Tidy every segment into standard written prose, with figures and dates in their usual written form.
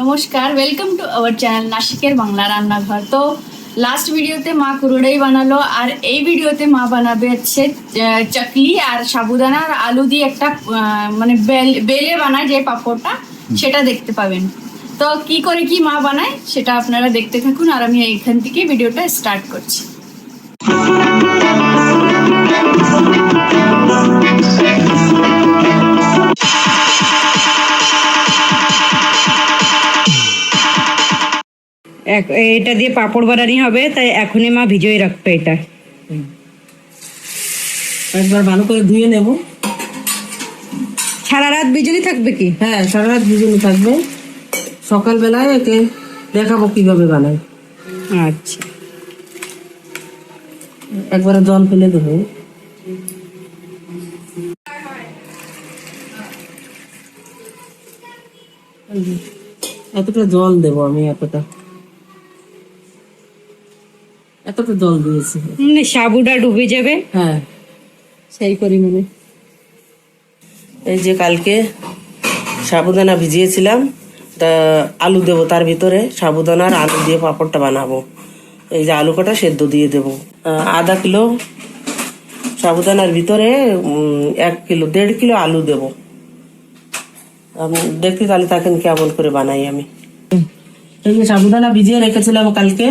নমস্কার, welcome to our channel নাসিকের বাংলা রান্নাঘর। তো লাস্ট ভিডিওতে মা কুরোড়াই বানালো, আর এই ভিডিওতে মা বানাবে হচ্ছে চাকলি আর সাবুদানা আর আলু দিয়ে একটা মানে বেলে বানায় যে পাঁপড়টা, সেটা দেখতে পাবেন। তো কি করে কি মা বানায় সেটা আপনারা দেখতে থাকুন, আর আমি এইখান থেকে ভিডিওটা স্টার্ট করছি। এটা দিয়ে পাঁপড় বানানি হবে, তাই এখনই মা ভিজিয়ে রাখবে। এটা একবার ভালো করে ধুয়ে নেব। সারা রাত ভিজানি থাকবে কি? হ্যাঁ, সারা রাত ভিজানো থাকবে। সকালবেলায় একে দেখাবো কিভাবে বানাই। আচ্ছা, একবারে জল ফেলে দেবো। এতটা জল দেবো আমি, এতটা জল দিয়েছি। সাবুটা ডুবে যাবে। হ্যাঁ, সেই পরিমাণে। এই যে কালকে সাবুদানা ভিজিয়েছিলাম, তা আলু দেবো তার ভিতরে। সাবুদানা আর আলু দিয়ে পাঁপড়টা বানাবো। এই যে আলু কটা সেদ্ধ দিয়ে দেবো। আধা কিলো সাবুদানার ভিতরে 1 কিলো 1.5 কিলো আলু দেবো। দেখতে তাহলে থাকেন কেমন করে বানাই আমি। এই যে সাবুদানা ভিজিয়ে রেখেছিলাম কালকে,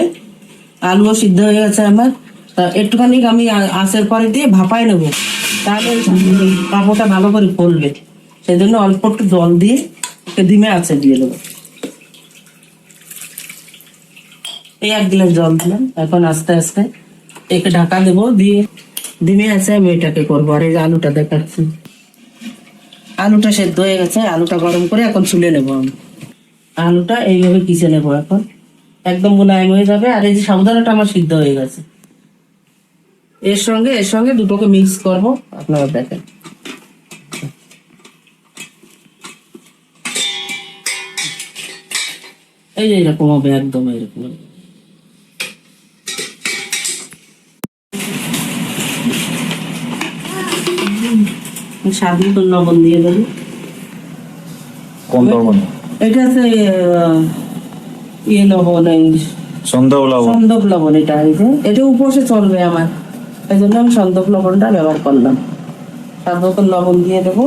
আলুও সিদ্ধ হয়ে গেছে আমার। তা একটুখানি আমি আঁচের পরে দিয়ে ভাপায় নেবো, তাহলে পাঁপড়টা ভালো করে ফলবে। সেই জন্য অল্প একটু জল দিয়ে ডিমে আঁচে দিয়ে দেবো। এই 1 গ্লাস জল দিলাম। এখন আস্তে আস্তে একে ঢাকা দেবো, দিয়ে ডিমে আছে আমি এটাকে করবো। আর এই যে আলুটা দেখাচ্ছি, আলুটা সেদ্ধ হয়ে গেছে। আলুটা গরম করে এখন ছুলে নেবো আমি। আলুটা এইভাবে কিচে নেবো, এখন একদম মোলায়েম হয়ে যাবে। আর এই যে সাবুদানাটা আমার সিদ্ধ হয়ে গেছে, এর সঙ্গে দুটোকে মিক্স করব। আপনারা দেখেন, এই যে এরকম হবে, একদম এরকম হবে। স্বাদ মতো লবণ দিয়ে দেবো। কোন লবণ? এটা হচ্ছে লবণ, এই সন্দেহ লবণ। সন্দক লবণ। এটা উপসে চলবে আমার, এই জন্য আমি সন্দক লবণটা ব্যবহার করলাম। স্বাদ মতো লবণ দিয়ে দেবো।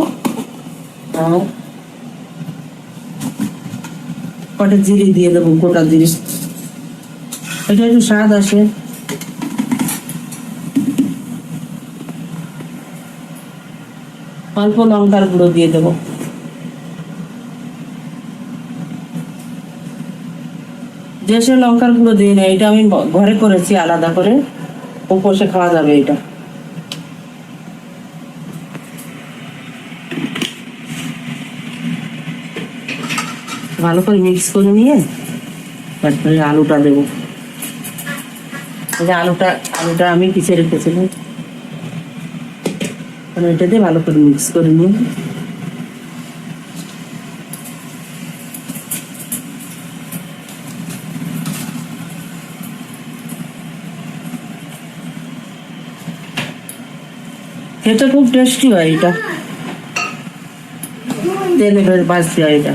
আর কটা জিরে দিয়ে দেবো, গোটা জিরে। এটা একটু স্বাদ আসে। অল্প লঙ্কার গুঁড়ো দিয়ে দেবো। দেশে লঙ্কার গুঁড়ো দিই না, এটা আমি ঘরে করেছি আলাদা করে, উপসে খাওয়া যাবে এটা। ভালো করে মিক্স করে নিয়ে তারপরে আলুটা দেবো। এই যে আলুটা আমি পিছিয়ে রেখেছিলাম, এটা দিয়ে ভালো করে মিক্স করে নিয়ে খেতে খুব টেস্টি হয়। এটা তেলে বেশ বাঁচতে হয় এটা।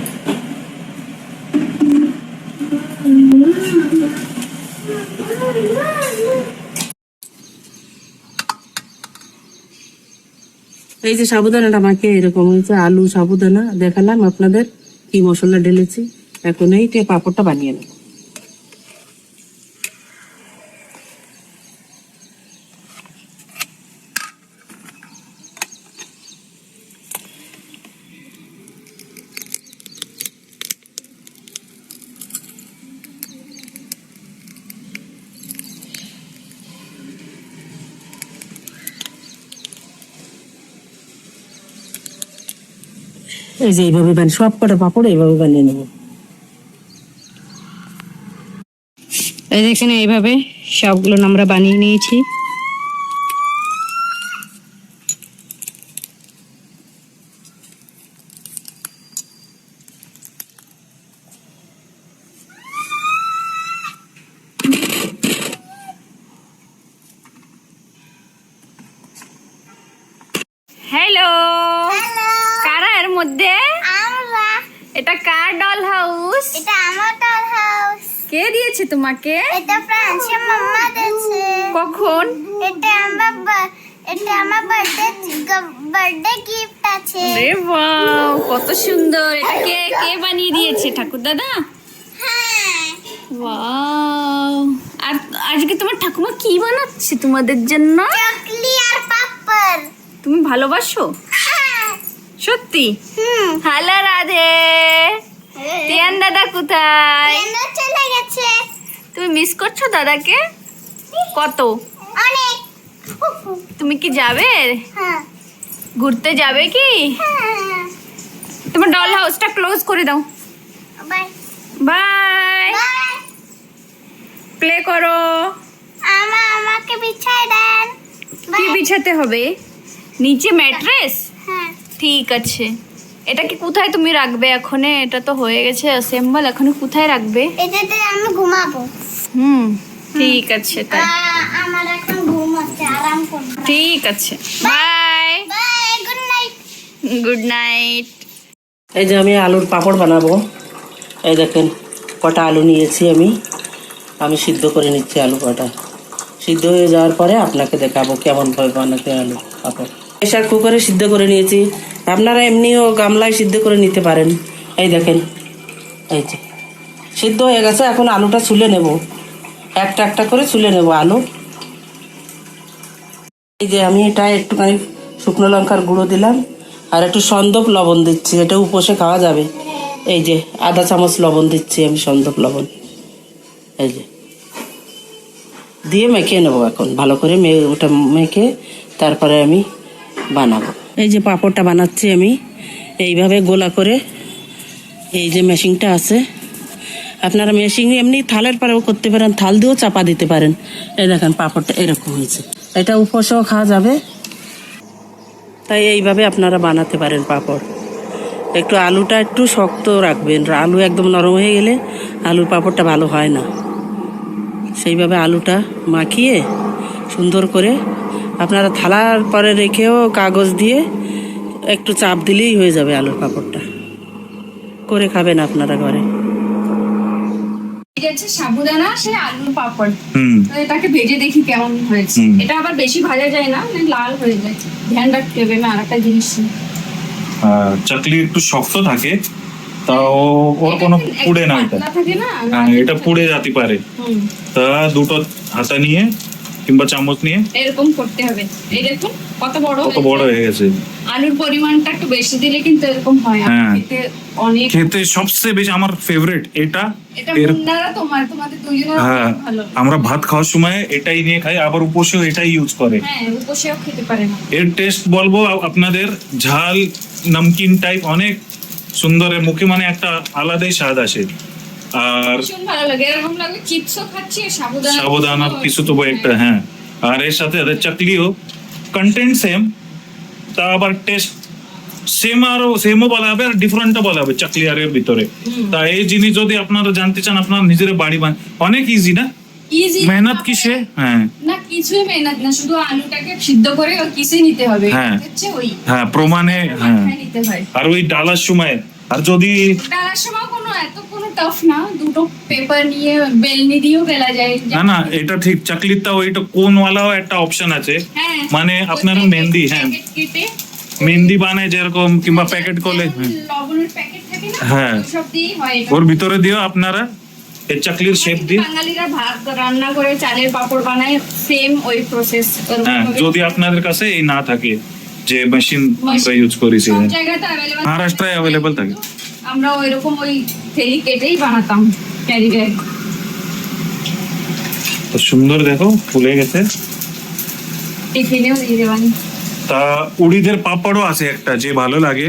এই যে সাবুদানাটা আমাকে এরকম হয়েছে, আলু সাবুদানা দেখালাম আপনাদের কি মশলা ঢেলেছি। এখন এই পাঁপড়টা বানিয়ে নেব। এই যে এইভাবে সব কটা পাঁপড় এইভাবে বানিয়ে নেবো। এই দেখেন, এইভাবে সবগুলো আমরা বানিয়ে নিয়েছি। হ্যালো, কারা এর মধ্যে? এটা কার ডল হাউস? এটা কে দিয়েছে তোমাকে? এটা ফ্রান্সের মাম্মা দিয়েছে। কখন? এটা আমার বার্থডে গিফট আছে। রে বাহ, কত সুন্দর! এটা কে বানিয়ে দিয়েছে? ঠাকুর দাদা? হ্যাঁ, ওয়াও! আর আজকে তোমার ঠাকুমা কি বানাচ্ছে তোমাদের জন্য? চকলি আর পাপড়। তুমি ভালোবাসো হ্যাঁ। সত্যি? হুম। হ্যালো রাধে, তিয়ান দাদা কোথায়? কেন চলে গেছে? তুমি মিস করছো দাদাকে? কত? অনেক। তুমি কি যাবে? হ্যাঁ। ঘুরতে যাবে কি? হ্যাঁ। তোমার ডল হাউসটা ক্লোজ করে দাও। Bye bye. বাই। প্লে করো। আমাকে বিছাই দেন। কি বাই। বিছাতে হবে? নিচে ম্যাট্রেস? হ্যাঁ। ঠিক আছে। এটা কি কোথায় তুমি রাখবে এখন? এটা তো হয়ে গেছে অ্যাসেম্বল, এখন কোথায় রাখবে? এটাতে আমি ঘুমাবো। ঠিক আছে তাই। আমার এখন ঘুম হচ্ছে, আরাম করবো। ঠিক আছে, bye. Bye, good night. Good night. এই যে আমি আলুর পাঁপড় বানাবো। এই দেখেন কটা আলু নিয়েছি আমি সিদ্ধ করে নিচ্ছি। আলু কটা সিদ্ধ হয়ে যাওয়ার পরে আপনাকে দেখাবো কেমনভাবে বানাতে আলু পাঁপড়। প্রেশার কুকারে সিদ্ধ করে নিয়েছি, আপনারা এমনিও গামলায় সিদ্ধ করে নিতে পারেন। এই দেখেন, এই যে সিদ্ধ হয়ে গেছে। এখন আলুটা ছুলে নেব, একটা একটা করে ছুলে নেব আলু। এই যে আমি এটা একটুখানি শুকনো লঙ্কার গুঁড়ো দিলাম, আর একটু সন্দপ লবণ দিচ্ছি, এটা উপসে খাওয়া যাবে। এই যে আধা চামচ লবণ দিচ্ছি আমি, সন্দপ লবণ। এই যে দিয়ে মেখে নেবো এখন ভালো করে, ওটা মেখে তারপরে আমি বানাবো। এই যে পাঁপড়টা বানাচ্ছি আমি এইভাবে গোলা করে। এই যে মেশিনটা আছে, আপনারা মেশিন এমনি থালের পরেও করতে পারেন, থাল দিয়েও চাপা দিতে পারেন। এই দেখেন পাঁপড়টা এরকম হয়েছে, এটা উপসেও খাওয়া যাবে। তাই এইভাবে আপনারা বানাতে পারেন পাঁপড়। একটু আলুটা একটু শক্ত রাখবেন, আলু একদম নরম হয়ে গেলে আলুর পাঁপড়টা ভালো হয় না। সেইভাবে আলুটা মাখিয়ে সুন্দর করে আপনারা থালার পরে রেখেও কাগজ দিয়ে একটু চাপ দিলেই হয়ে যাবে আলুর পাঁপড়টা। করে খাবেন আপনারা ঘরে। এটা হচ্ছে সাবুদানা, সে আলুর পাপড়। হুম তো এটাকে ভেজে দেখি কেমন হয়েছে। হুম। এটা আবার বেশি ভাজা যায় না, মানে লাল হয়ে যায়। ধ্যান রাখতে হবে। আমি আরেকটা জিনিস চাকলি একটু শক্ত থাকে, তাও ওর কোনো পুড়ে না। এটা পাতলা থাকে না, হ্যাঁ, এটা পুড়ে যেতে পারে। হুম, তা দুটো হাতা নিয়ে কিংবা চামচ নিয়ে এরকম করতে হবে। এই দেখুন কত বড় কত বড় হয়ে গেছে। আলুর পরিমাণটা একটু বেশি দিলে কিন্তু এরকম হয়। আর হ্যাঁ। খেতে অনেক। খেতে সবচেয়ে বেশি আমার ফেভারিট এটা। এটা এর মুন্নারা তোমাদের দুইজনের হ্যাঁ, অনেক ভালো। আমরা ভাত খাওয়ার সময় এটাই নিয়ে খাই, আবার উপসেও এটাই ইউজ করে। হ্যাঁ, উপসেও খেতে পারে না। এর টেস্ট বলবো আপনাদের, ঝাল নমকিন টাইপ, অনেক সুন্দর। এর মুখে মানে একটা আলাদাই স্বাদ আসে। আর ভীষণ ভালো লাগে, এরকম লাগে চিপসও খাচ্ছি আর সাবুদানার কিছু তো একটা, হ্যাঁ। আর এর সাথে এদের চাকলিও কন্টেন্ট সেম, তা আবার টেস্ট সেম, আরও সেমও বলা হবে আর ডিফারেন্টও বলা হবে চাকলি আর এর ভিতরে। তা এই জিনিস যদি আপনারা জানতে চান, আপনারা নিজের বাড়ি অনেক ইজি না, ইজি মেহনত কিসে। হ্যাঁ না, কিছুই মেহনত না, শুধু আলুটাকে সিদ্ধ করে ওই কিসে নিতে হবে। হ্যাঁ। হচ্ছে ওই হ্যাঁ, প্রমাণে। হ্যাঁ, মাথায় নিতে হয়। আর ওই ডালার সময়, আর যদি ডালার সময় কোনো টাফ না, দুটো পেপার নিয়ে বেলনি দিয়েও বেলা যায়। না এটা ঠিক, চাকলিটা ওইটা কোনওয়ালাও একটা অপশন আছে। হ্যাঁ, মানে আপনারা মেহেন্দি, হ্যাঁ প্যাকেট কেটে মেহেন্দি বানায় যেরকম, কিংবা প্যাকেট করলে, যেমন লবণের প্যাকেট থাকে না, হ্যাঁ। সব দিয়েই হয় এটা। ওর ভিতরে দিয়েও আপনারা এই চাকলির শেপ দিয়ে। বাঙালিরা ভাত রান্না করে চালের পাপড় বানায়, সেম ওই প্রসেস। হ্যাঁ, যদি আপনাদের কাছে এই না থাকে যে মেশিন আমরা ইউজ করেছি, সব জায়গাতে অ্যাভেলেবল, মহারাষ্ট্রায় অ্যাভেলেবল থাকে। আমরা ওইরকম ওই থেলি কেটেই বানাতাম ক্যারি ব্যাগ। তো সুন্দর দেখো ফুলে গেছে। টিফিনেও দিয়ে দেবানি। তা উড়িদের পাপড়ও আছে একটা, যে ভালো লাগে।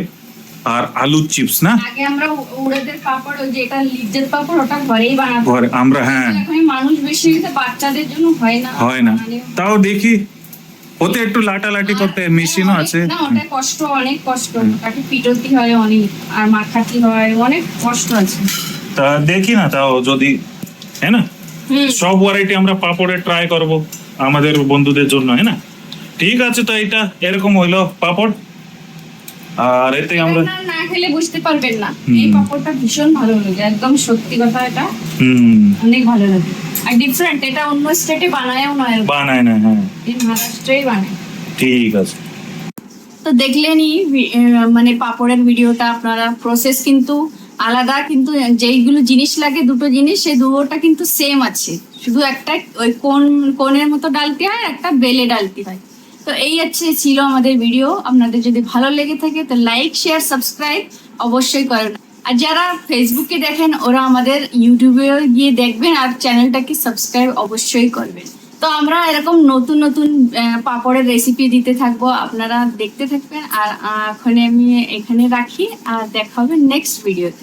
আর আলুর চিপস না, আগে আমরা উড়দের পাপড়, ওই যেটা লিজ্জত পাপড়, ওটা ঘরেই বানাতাম। ঘরে আমরা, হ্যাঁ এখন মানুষ বেশি হইতে বাচ্চাদের জন্য হয় না। হয় না, তাও দেখি ওতে একটু লাটালাটি করতে মেশিনও আছে। না, ওটা কষ্ট, অনেক কষ্ট। ওটাকে পিটতি হয় অনেক, আর মাখাতি হয়, অনেক কষ্ট আছে। তা দেখি না, তাও যদি, হ্যাঁ না, সব ভ্যারাইটি আমরা পাপড়ে ট্রাই করব আমাদের বন্ধুদের জন্য, হ্যাঁ না। ঠিক আছে, তো এটা এরকম হইলো পাপড়। আর এতে আমরা না না খেলে বুঝতে পারবেন না। হুম। এই পাপড়টা ভীষণ ভালো লাগে, একদম সত্যি কথা, এটা হুম অনেক ভালো লাগে আর ডিফারেন্ট। এটা অন্য স্টেটে বানায়ও না, এরকম। বানায় না, হ্যাঁ এই মহারাষ্ট্রেই বানায়। ঠিক আছে। তো দেখলেনই মানে পাপড়ের ভিডিওটা, আপনারা প্রসেস কিন্তু আলাদা, কিন্তু যেইগুলো জিনিস লাগে, দুটো জিনিস, সেই দুটোটা কিন্তু সেম আছে, শুধু একটা ওই কোনের মতো ডালতে হয়, একটা বেলে ডালতে হয়। তো এই ছিল আমাদের ভিডিও। আপনাদের যদি ভালো লেগে থাকে তো লাইক, শেয়ার, সাবস্ক্রাইব অবশ্যই করেন। আর যারা ফেসবুকে দেখেন ওরা আমাদের ইউটিউবে গিয়ে দেখবেন আর চ্যানেলটাকে সাবস্ক্রাইব অবশ্যই করবেন। তো আমরা এরকম নতুন নতুন পাপড়ের রেসিপি দিতে থাকবো, আপনারা দেখতে থাকবেন। আর এখন আমি এখানে রাখি, আর দেখা হবে নেক্সট ভিডিওতে।